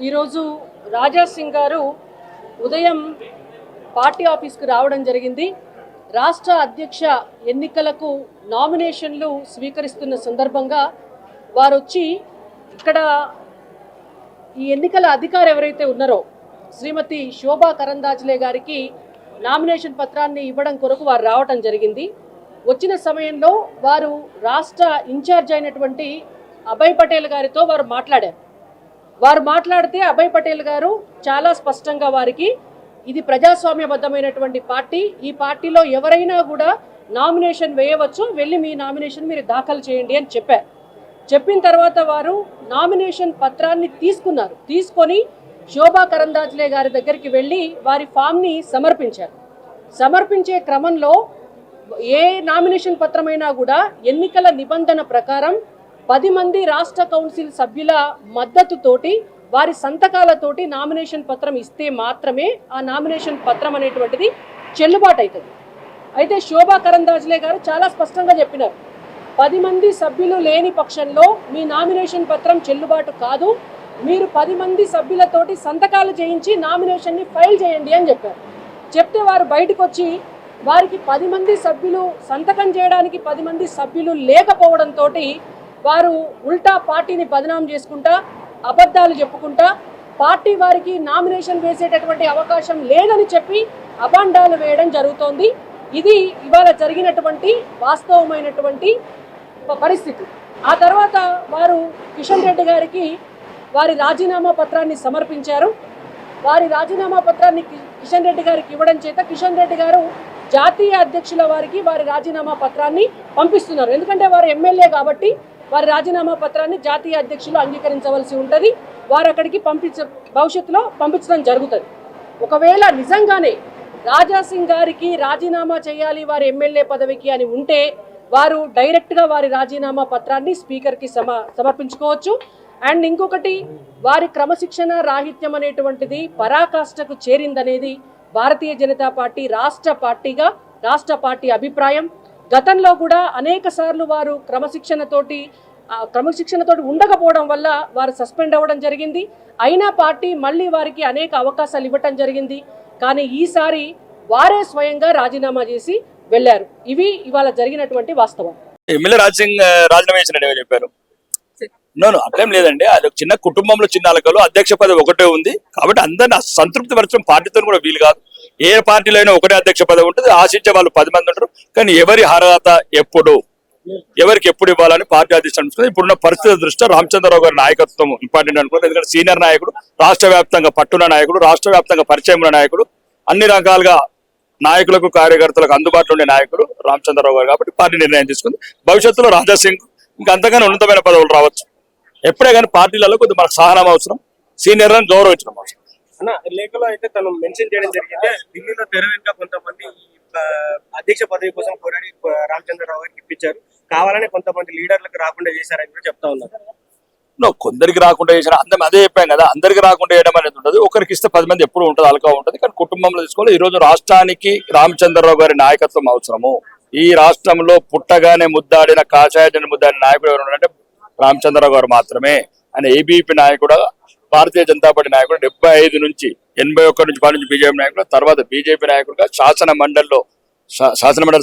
ఈరోజు రాజా సింగ్ గారు ఉదయం పార్టీ ఆఫీస్కి రావడం జరిగింది. రాష్ట్ర అధ్యక్ష ఎన్నికలకు నామినేషన్లు స్వీకరిస్తున్న సందర్భంగా వారు వచ్చి ఇక్కడ ఈ ఎన్నికల అధికారి ఎవరైతే ఉన్నారో శ్రీమతి శోభా కరందాజ్లే గారికి నామినేషన్ పత్రాన్ని ఇవ్వడం కొరకు వారు రావడం జరిగింది. వచ్చిన సమయంలో వారు రాష్ట్ర ఇన్ఛార్జ్ అయినటువంటి అభయ్ పటేల్ గారితో వారు మాట్లాడారు. వారు మాట్లాడితే అభయ్ పటేల్ గారు చాలా స్పష్టంగా వారికి ఇది ప్రజాస్వామ్యబద్ధమైనటువంటి పార్టీ, ఈ పార్టీలో ఎవరైనా కూడా నామినేషన్ వేయవచ్చు, వెళ్ళి మీ నామినేషన్ మీరు దాఖలు చేయండి అని చెప్పారు. చెప్పిన తర్వాత వారు నామినేషన్ పత్రాన్ని తీసుకున్నారు. తీసుకొని శోభా కరందాజ్లే గారి దగ్గరికి వెళ్ళి వారి ఫామ్ని సమర్పించారు. సమర్పించే క్రమంలో ఏ నామినేషన్ పత్రమైనా కూడా ఎన్నికల నిబంధన ప్రకారం 10 మంది రాష్ట్ర కౌన్సిల్ సభ్యుల మద్దతుతోటి వారి సంతకాలతోటి నామినేషన్ పత్రం ఇస్తే మాత్రమే ఆ నామినేషన్ పత్రం అనేటువంటిది చెల్లుబాటు అవుతుంది. అయితే శోభా కరందాజ్లే గారు చాలా స్పష్టంగా చెప్పినారు, 10 మంది సభ్యులు లేని పక్షంలో మీ నామినేషన్ పత్రం చెల్లుబాటు కాదు, మీరు 10 మంది సభ్యులతోటి సంతకాలు చేయించి నామినేషన్ని ఫైల్ చేయండి అని చెప్పారు. చెప్తే వారు బయటకు వచ్చి వారికి 10 మంది సభ్యులు సంతకం చేయడానికి 10 మంది సభ్యులు లేకపోవడంతో వారు ఉల్టా పార్టీని బదనాం చేసుకుంటా అబద్ధాలు చెప్పుకుంటా పార్టీ వారికి నామినేషన్ వేసేటటువంటి అవకాశం లేదని చెప్పి అబాండాలు వేయడం జరుగుతోంది. ఇది ఇవాళ జరిగినటువంటి వాస్తవమైనటువంటి పరిస్థితి. ఆ తర్వాత వారు కిషన్ రెడ్డి గారికి వారి రాజీనామా పత్రాన్ని సమర్పించారు. వారి రాజీనామా పత్రాన్ని కిషన్ రెడ్డి గారికి ఇవ్వడం చేత కిషన్ రెడ్డి గారు జాతీయ అధ్యక్షుల వారికి వారి రాజీనామా పత్రాన్ని పంపిస్తున్నారు. ఎందుకంటే వారు ఎమ్మెల్యే కాబట్టి వారి రాజీనామా పత్రాన్ని జాతీయ అధ్యక్షులు అంగీకరించవలసి ఉంటుంది. వారు అక్కడికి భవిష్యత్తులో పంపించడం జరుగుతుంది. ఒకవేళ నిజంగానే రాజా సింగ్ గారికి రాజీనామా చేయాలి వారి ఎమ్మెల్యే పదవికి అని ఉంటే వారు డైరెక్ట్గా వారి రాజీనామా పత్రాన్ని స్పీకర్కి సమర్పించుకోవచ్చు. అండ్ ఇంకొకటి, వారి క్రమశిక్షణ రాహిత్యం అనేటువంటిది పరాకాష్ఠకు చేరిందనేది భారతీయ జనతా పార్టీ రాష్ట్ర పార్టీ అభిప్రాయం. గతంలో కూడా అనేక సార్లు వారు క్రమశిక్షణతోటి ఉండకపోవడం వల్ల వారు సస్పెండ్ అవ్వడం జరిగింది. అయినా పార్టీ మళ్ళీ వారికి అనేక అవకాశాలు ఇవ్వటం జరిగింది. కానీ ఈసారి వారే స్వయంగా రాజీనామా చేసి వెళ్లారు. ఇవి ఇవాళ జరిగినటువంటి వాస్తవం. ఎమ్మెల్యే రాజ్ సింగ్ రాజీనామా చేసినట్టు చెప్పారు. అట్లేం లేదండి, అది చిన్న కుటుంబంలో చిన్న అలకలు, అధ్యక్ష పదవి ఒకటే ఉంది కాబట్టి అందరిని సంతృప్తి పరచడం పార్టీతో కూడా వీలు కాదు. ఏ పార్టీలో అయినా ఒకటే అధ్యక్ష పదవి ఉంటుంది, ఆశించే వాళ్ళు 10 మంది ఉంటారు. కానీ ఎవరి అర్హత ఎవరికి ఎప్పుడు ఇవ్వాలని పార్టీ అధిష్టానం ఇప్పుడున్న పరిస్థితి దృష్ట్యా రామచంద్రరావు గారి నాయకత్వం ఇంపార్టెంట్ అనుకుంటే, ఎందుకంటే సీనియర్ నాయకుడు, రాష్ట్ర వ్యాప్తంగా పట్టున్న నాయకుడు, రాష్ట్ర వ్యాప్తంగా పరిచయం ఉన్న నాయకుడు, అన్ని రకాలుగా నాయకులకు కార్యకర్తలకు అందుబాటులో ఉండే నాయకుడు రామచంద్రరావు గారు కాబట్టి పార్టీ నిర్ణయం తీసుకుంది. భవిష్యత్తులో రాజా సింగ్ ఇంకా అంతగానే ఉన్నతమైన పదవులు రావచ్చు. ఎప్పుడే కానీ పార్టీలలో కొద్దిగా మనకు సహనం అవసరం, సీనియర్లను గౌరవించడం అవసరం. అన్న లేఖలో అయితే తను మెన్షన్ చేయడం జరిగింది, ఢిల్లీలో తెర వెనుక కొంతమంది అధ్యక్ష పదవి కోసం పోరాడి రామచంద్రరావు గారికి ఇప్పించారు, కావాలని కొంతమంది లీడర్లకు రాకుండా చేశారని కూడా చెప్తా ఉన్నారు. కొందరికి రాకుండా చేశారు, అదే చెప్పాం కదా, అందరికి రాకుండా చేయడం అనేది ఉంటుంది. ఒకరికి ఇస్తే 10 మంది ఎప్పుడు ఉంటుంది, అలకా ఉంటుంది. కానీ కుటుంబంలో తీసుకోవాలి. ఈ రోజు రాష్ట్రానికి రామచంద్రరావు గారి నాయకత్వం అవసరము. ఈ రాష్ట్రంలో పుట్టగానే ముద్దాడిన కాషాయజన ముద్దాడిన నాయకుడు ఎవరు ఉన్నారంటే రామచంద్రరావు గారు మాత్రమే. ఆయన ఏబీపీ నాయకుడు, భారతీయ జనతా పార్టీ నాయకుడు, 75 నుంచి 81 నుంచి పాటు బీజేపీ నాయకుడు, తర్వాత బీజేపీ నాయకుడుగా శాసన మండలి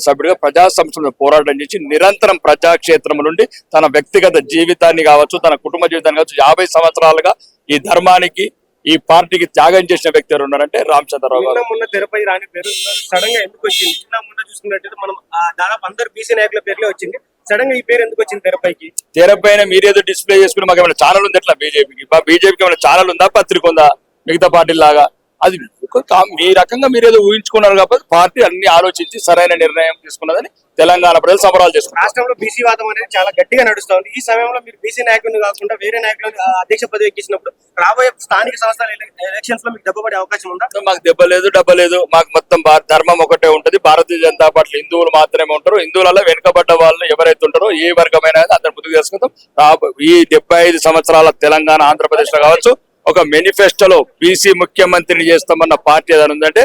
సభ్యుడిగా ప్రజా సంస్థల పోరాటం చేసి నిరంతరం ప్రజాక్షేత్రం నుండి తన వ్యక్తిగత జీవితాన్ని కావచ్చు, తన కుటుంబ జీవితాన్ని కావచ్చు, 50 సంవత్సరాలుగా ఈ ధర్మానికి ఈ పార్టీకి త్యాగం చేసిన వ్యక్తి ఎవరు ఉన్నారంటే రామచంద్రరావు గారు. మొన్న తెరపై రాని పేరు సడన్ గా ఎందుకు వచ్చింది? మొన్న చూసుకున్నట్టు మనం దాదాపు అందరు బీసీ నాయకుల పేర్లే వచ్చింది, సడన్ గా ఈ పేరు ఎందుకు వచ్చింది తెరపైకి? తెరపైన మీరేదో డిస్ప్లే చేసుకుని మాకు ఏమైనా ఛానల్ ఉంది ఎట్లా? బీజేపీకి ఏమైనా ఛానల్ ఉందా, పత్రిక ఉందా మిగతా పార్టీలాగా? అది మీ రకంగా మీరేదో ఊహించుకున్నారు కాబట్టి పార్టీ అన్ని ఆలోచించి సరైన నిర్ణయం తీసుకున్నదని తెలంగాణ ప్రజలు సంబరాలు చేసుకున్నారు. రాష్ట్రంలో బీసీ వాదం అనేది చాలా గట్టిగా నడుస్తుంది. ఈ సమయంలో మీరు బీసీ నాయకుడిని కాకుండా వేరే నాయకులు అధ్యక్ష పదవి ఎక్కించినప్పుడు రాబోయే స్థానిక సంస్థల ఎలక్షన్స్ లో మీకు దెబ్బపడే అవకాశం ఉందా? మాకు దెబ్బ లేదు. మాకు మొత్తం ధర్మం ఒకటే ఉంటది. భారతీయ జనతా పార్టీ హిందువులు మాత్రమే ఉంటారు. హిందువులలో వెనుకబడ్డ వాళ్ళు ఎవరైతే ఉంటారో ఏ వర్గమైన అందరు ముందుకు చేసుకుంటాం. ఈ 75 సంవత్సరాల తెలంగాణ, ఆంధ్రప్రదేశ్ లో కావచ్చు, ఒక మేనిఫెస్టోలో బీసీ ముఖ్యమంత్రిని చేస్తామన్న పార్టీ ఏదైనా ఉందంటే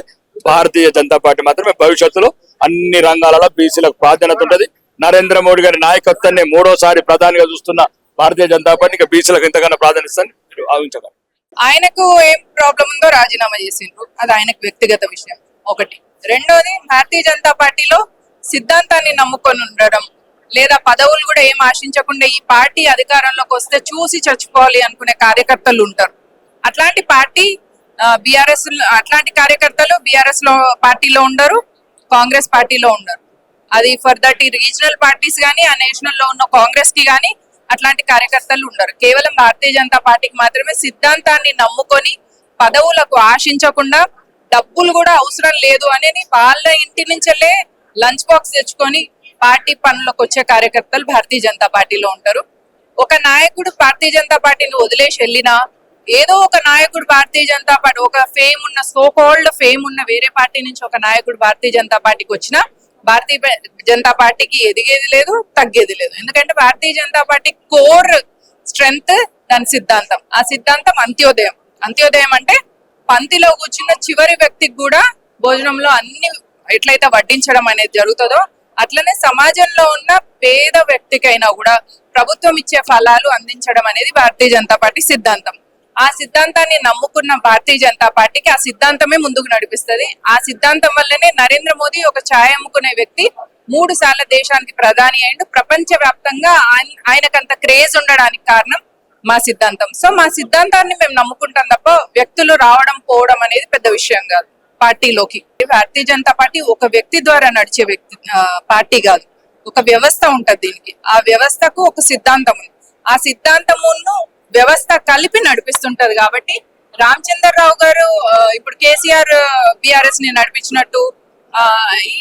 భారతీయ జనతా పార్టీ మాత్రమే. భవిష్యత్తులో అన్ని రంగాలలో బీసీలకు ప్రాధాన్యత ఉంటది. నరేంద్ర మోడీ గారి నాయకత్వాన్ని 3వ సారి ప్రధానిగా చూస్తున్న భారతీయ జనతా పార్టీ బీసీలకు ఇంతకన్నా ప్రాధాన్యత భావించగలరు. ఆయనకు ఏం ప్రాబ్లం ఉందో రాజీనామా చేసిండ్రు, అది ఆయనకు వ్యక్తిగత విషయం ఒకటి. రెండోది, భారతీయ జనతా పార్టీలో సిద్ధాంతాన్ని నమ్ముకొని ఉండడం, లేదా పదవులు కూడా ఏం ఆశించకుండా ఈ పార్టీ అధికారంలోకి వస్తే చూసి చచ్చిపోవాలి అనుకునే కార్యకర్తలు ఉంటారు. అట్లాంటి పార్టీ బీఆర్ఎస్, అట్లాంటి కార్యకర్తలు బీఆర్ఎస్ లో పార్టీలో ఉండరు, కాంగ్రెస్ పార్టీలో ఉండరు. అది ఫర్ దట్ ఈ రీజనల్ పార్టీస్ కానీ ఆ నేషనల్ లో ఉన్న కాంగ్రెస్ కి కానీ అట్లాంటి కార్యకర్తలు ఉండరు. కేవలం భారతీయ జనతా పార్టీకి మాత్రమే సిద్ధాంతాన్ని నమ్ముకొని పదవులకు ఆశించకుండా డబ్బులు కూడా అవసరం లేదు అని వాళ్ళ ఇంటి నుంచెల్లే లంచ్ బాక్స్ తెచ్చుకొని పార్టీ పనులకు వచ్చే కార్యకర్తలు భారతీయ జనతా పార్టీలో ఉంటారు. ఒక నాయకుడు భారతీయ జనతా పార్టీని వదిలేసి వెళ్ళినా, ఏదో ఒక నాయకుడు భారతీయ జనతా పార్టీ ఒక ఫేమ్ ఉన్న సోకాల్డ్ ఫేమ్ ఉన్న వేరే పార్టీ నుంచి ఒక నాయకుడు భారతీయ జనతా పార్టీకి వచ్చినా భారతీయ జనతా పార్టీకి ఎదిగేది లేదు, తగ్గేది లేదు. ఎందుకంటే Bharatiya Janata party core strength దాని సిద్ధాంతం. ఆ సిద్ధాంతం అంత్యోదయం. అంత్యోదయం అంటే పంక్తిలో కూర్చున్న చివరి వ్యక్తికి కూడా భోజనంలో అన్ని ఎట్లయితే వడ్డించడం అనేది జరుగుతుందో అట్లనే సమాజంలో ఉన్న పేద వ్యక్తికైనా కూడా ప్రభుత్వం ఇచ్చే ఫలాలు అందించడం అనేది భారతీయ జనతా పార్టీ సిద్ధాంతం. ఆ సిద్ధాంతాన్ని నమ్ముకున్న భారతీయ జనతా పార్టీకి ఆ సిద్ధాంతమే ముందుకు నడిపిస్తుంది. ఆ సిద్ధాంతం వల్లనే నరేంద్ర మోదీ ఒక ఛాయ్ అమ్ముకునే వ్యక్తి 3 సార్లు దేశానికి ప్రధాని అయిండు. ప్రపంచ వ్యాప్తంగా ఆయనకంత క్రేజ్ ఉండడానికి కారణం మా సిద్ధాంతం. సో మా సిద్ధాంతాన్ని మేము నమ్ముకుంటాం తప్ప వ్యక్తులు రావడం పోవడం అనేది పెద్ద విషయం కాదు పార్టీలోకి. భారతీయ జనతా పార్టీ ఒక వ్యక్తి ద్వారా నడిచే పార్టీ కాదు, ఒక వ్యవస్థ ఉంటది. దీనికి ఆ వ్యవస్థకు ఒక సిద్ధాంతం ఉంది. ఆ సిద్ధాంతమును వ్యవస్థ కలిపి నడిపిస్తుంటది. కాబట్టి రామచంద్రరావు గారు ఇప్పుడు కేసీఆర్ బీఆర్ఎస్ ని నడిపించినట్టు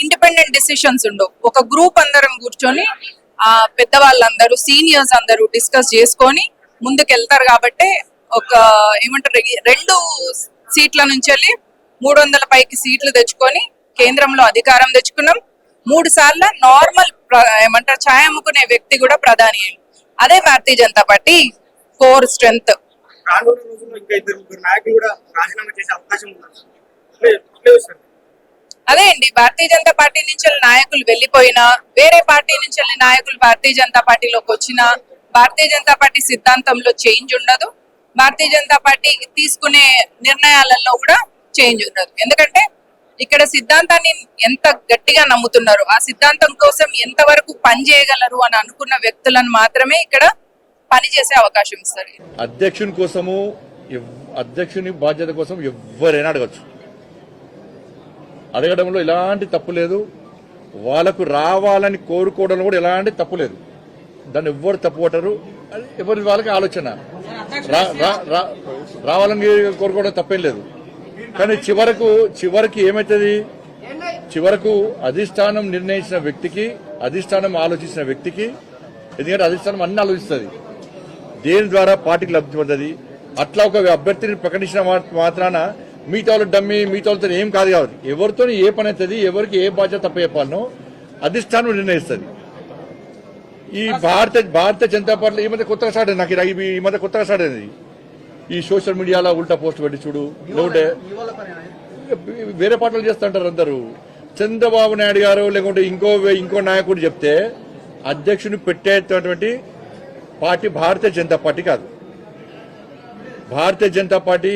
ఇండిపెండెంట్ డిసిషన్స్ ఉండవు. ఒక గ్రూప్ అందరం కూర్చొని పెద్దవాళ్ళందరూ సీనియర్స్ అందరూ డిస్కస్ చేసుకొని ముందుకెళ్తారు. కాబట్టి ఒక ఏమంటారు 2 సీట్ల నుంచి వెళ్ళి 300 పైకి సీట్లు తెచ్చుకొని కేంద్రంలో అధికారం తెచ్చుకున్నాం. 3 సార్లు నార్మల్ ఏమంటారు ఛాయ్ అమ్ముకునే వ్యక్తి కూడా ప్రధాని అయ్యింది. అదే Bharatiya Janata party core strength. రానున్న రోజుల్లో ఇంకా 2-3 నాయకులు కూడా రాజీనామా చేసే అవకాశం ఉంది. అదే అండి, భారతీయ జనతా పార్టీ నుంచి నాయకులు వెళ్ళిపోయినా, వేరే పార్టీ నుంచి నాయకులు భారతీయ జనతా పార్టీలోకి వచ్చినా భారతీయ జనతా పార్టీ సిద్ధాంతంలో చేంజ్ ఉండదు. భారతీయ జనతా పార్టీ తీసుకునే నిర్ణయాలలో కూడా చేంజ్ ఉండదు. ఎందుకంటే ఇక్కడ సిద్ధాంతాన్ని ఎంత గట్టిగా నమ్ముతున్నారు, ఆ సిద్ధాంతం కోసం ఎంతవరకు పని చేయగలరు అని అనుకున్న వ్యక్తులను మాత్రమే ఇక్కడ పని చేసే అవకాశం ఇస్తారు. అధ్యక్షుని కోసము, అధ్యక్షుని బాధ్యత కోసం ఎవరైనా అడగచ్చు. అడగడంలో ఎలాంటి తప్పు లేదు. వాళ్ళకు రావాలని కోరుకోవడంలో కూడా ఎలాంటి తప్పు లేదు. దాన్ని ఎవ్వరు తప్పు పట్టరు. ఎవరి వాళ్ళకి ఆలోచన రావాలని కోరుకోవడం తప్పేం లేదు. కానీ చివరికి ఏమవుతుంది, చివరకు అధిష్టానం నిర్ణయించిన వ్యక్తికి, అధిష్టానం ఆలోచించిన వ్యక్తికి, ఎందుకంటే అధిష్టానం అన్ని ఆలోచిస్తుంది, దేని ద్వారా పార్టీకి లబ్ధి పొందది. అట్లా ఒక అభ్యర్థిని ప్రకటించిన మాత్రాన మిగతా వాళ్ళు డమ్మి, మిగతా వాళ్ళతో ఏం కాదు. కాబట్టి ఎవరితో ఏ పని అవుతుంది, ఎవరికి ఏ బాధ్యత తప్ప చెప్పాలనో అధిష్టానం నిర్ణయిస్తుంది. ఈ భారత జనతా పార్టీ ఈ మధ్య కొత్తగా స్టార్ట్ అయింది. నాకు ఈ మధ్య కొత్తగా స్టార్ట్ అయింది ఈ సోషల్ మీడియాలో ఉల్టా పోస్ట్ పెట్టి చూడు. లేకుంటే వేరే పార్టీలు చేస్తుంటారు అందరూ. చంద్రబాబు నాయుడు గారు లేకుంటే ఇంకో నాయకుడు చెప్తే అధ్యక్షుని పెట్టేటటువంటి పార్టీ భారతీయ జనతా పార్టీ కాదు. భారతీయ జనతా పార్టీ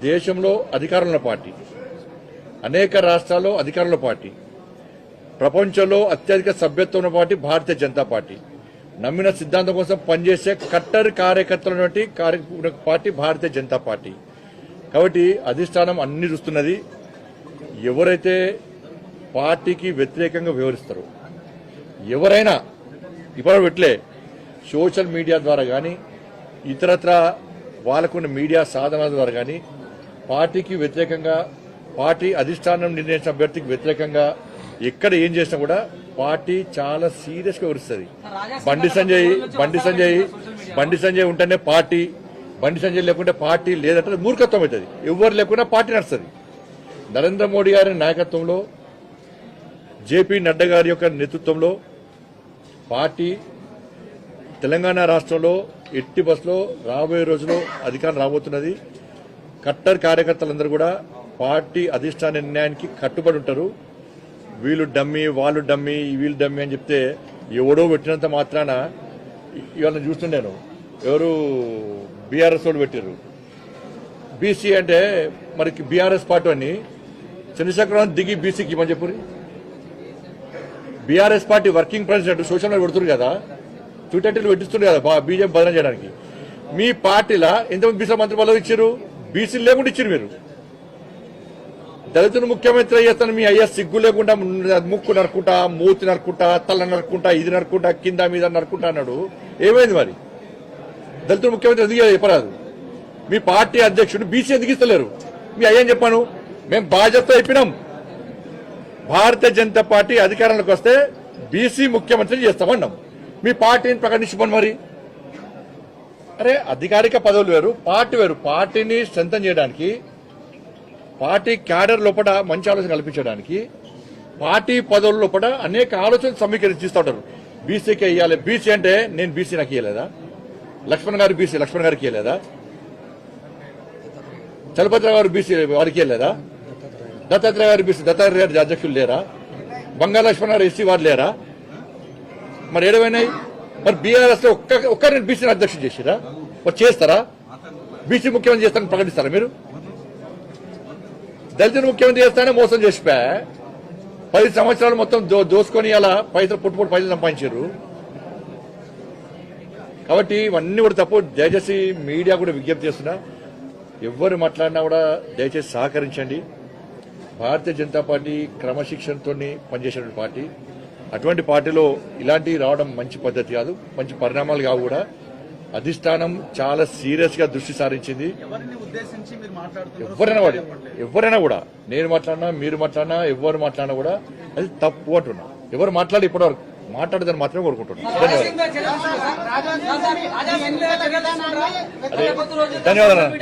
దేశంలో అధికారంలో పార్టీ, అనేక రాష్ట్రాల్లో అధికారంలో పార్టీ, ప్రపంచంలో అత్యధిక సభ్యత్వం ఉన్న పార్టీ భారతీయ జనతా పార్టీ. నమ్మిన సిద్ధాంతం కోసం పనిచేసే కట్టర్ కార్యకర్తల పార్టీ భారతీయ జనతా పార్టీ. కాబట్టి అధిష్టానం అన్ని చూస్తున్నది. ఎవరైతే పార్టీకి వ్యతిరేకంగా వ్యవహరిస్తారో, ఎవరైనా ఇప్పుడు పెట్టలే సోషల్ మీడియా ద్వారా కానీ ఇతరత్ర వాళ్ళకున్న మీడియా సాధనాల ద్వారా కానీ పార్టీకి వ్యతిరేకంగా, పార్టీ అధిష్టానం నిర్ణయించిన అభ్యర్థికి వ్యతిరేకంగా ఎక్కడ ఏం చేసినా కూడా పార్టీ చాలా సీరియస్ గా వివరిస్తుంది. బండి సంజయ్ ఉంటేనే పార్టీ, బండి సంజయ్ లేకుంటే పార్టీ లేదంటే మూర్ఖత్వం అవుతుంది. ఎవరు లేకుండా పార్టీ నడుస్తుంది. నరేంద్ర మోడీ గారి నాయకత్వంలో, జేపీ నడ్డా గారి యొక్క నేతృత్వంలో పార్టీ తెలంగాణ రాష్ట్రంలో ఎట్టి బస్సులో రాబోయే రోజుల్లో అధికారం రాబోతున్నది. కట్టర్ కార్యకర్తలందరూ కూడా పార్టీ అధిష్టాన నిర్ణయానికి కట్టుబడి ఉంటారు. వీళ్ళు డమ్మి, వాళ్ళు డమ్మి, వీళ్ళు డమ్మి అని చెప్తే ఎవడో పెట్టినంత మాత్రాన ఇవాళ చూస్తుండేను. ఎవరు బీఆర్ఎస్ వాళ్ళు పెట్టారు, బీసీ అంటే మరి బీఆర్ఎస్ పార్టీ అని చంద్రశేఖరరావు దిగి బీసీకి ఇవ్వని చెప్పు. BRS party working president social media పెడుతున్నారు కదా, ట్విట్టర్లు పెట్టిస్తున్నారు కదా బీజేపీ బదనం చేయడానికి. మీ పార్టీలో ఎంతమంది బీసీ మంత్రి పదవి ఇచ్చారు? బీసీలు లేకుండా ఇచ్చారు మీరు. దళితులు ముఖ్యమంత్రి చేస్తాను మీ అయ్యా సిగ్గు లేకుండా ముక్కు నరుకుంటా, మూతి నరుకుంటా, తల నరుకుంటా, ఇది నరుకుంటా, కింద మీద నరుకుంటా అన్నాడు. ఏమైంది మరి? దళితులు ముఖ్యమంత్రి ఎందుకు చెప్పరాదు? మీ పార్టీ అధ్యక్షుడు బీసీ ఎందుకు ఇస్తలేరు? మీ అయ్యని చెప్పాను, మేము బాధ్యత అయిపోయినాం. భారతీయ జనతా పార్టీ అధికారంలోకి వస్తే బీసీ ముఖ్యమంత్రి చేస్తామన్నాం. మీ పార్టీని ప్రకటించుకోండి మరి. అరే అధికారిక పదవులు వేరు, పార్టీ వేరు. పార్టీని స్ట్రెంథన్ చేయడానికి, పార్టీ క్యాడర్ లోపల మంచి ఆలోచన కల్పించడానికి, పార్టీ పదవుల లోపల అనేక ఆలోచనలు సమీకరిస్తూ ఉంటారు. బీసీకి ఇవ్వాలి, బీసీ అంటే నేను బీసీ నాకు ఇవ్వలేదా? లక్ష్మణ్ గారు బీసీ లక్ష్మణ్ గారికి ఇవ్వలేదా? చలపతిరావు గారు బీసీ వారికి ఇవ్వలేదా? దత్తాత్రేయ గారు బీసీ దత్తాత్రేయ గారి అధ్యక్షులు లేరా? బంగాళ లక్ష్మణ్ గారు ఎస్సీ వారు లేరా? మరి ఏడవైనాయి? మరి బీఆర్ఎస్ లో ఒక్కరిని బీసీని అధ్యక్షుడు చేసిరా? మరి చేస్తారా? బీసీ ముఖ్యమంత్రి చేస్తారని ప్రకటిస్తారా మీరు? దళితులు ముఖ్యమంత్రి చేస్తానే మోసం చేసిపోయా 10 సంవత్సరాలు మొత్తం దోసుకొని అలా పైసలు పైసలు సంపాదించారు. కాబట్టి ఇవన్నీ కూడా తప్పు. దయచేసి మీడియా కూడా విజ్ఞప్తి చేస్తున్నా, ఎవరు మాట్లాడినా కూడా దయచేసి సహకరించండి. భారతీయ జనతా పార్టీ క్రమశిక్షణతో పనిచేసిన పార్టీ. అటువంటి పార్టీలో ఇలాంటివి రావడం మంచి పద్ధతి కాదు, మంచి పరిణామాలు కావు కూడా. అధిష్టానం చాలా సీరియస్ గా దృష్టి సారించింది. ఎవరైనా కూడా నేను మాట్లాడినా, మీరు మాట్లాడినా, ఎవరు మాట్లాడినా కూడా అది తప్పు అంటున్నా. ఎవరు మాట్లాడి ఇప్పటివరకు మాట్లాడదని మాత్రమే కోరుకుంటున్నాను. ధన్యవాదాలు.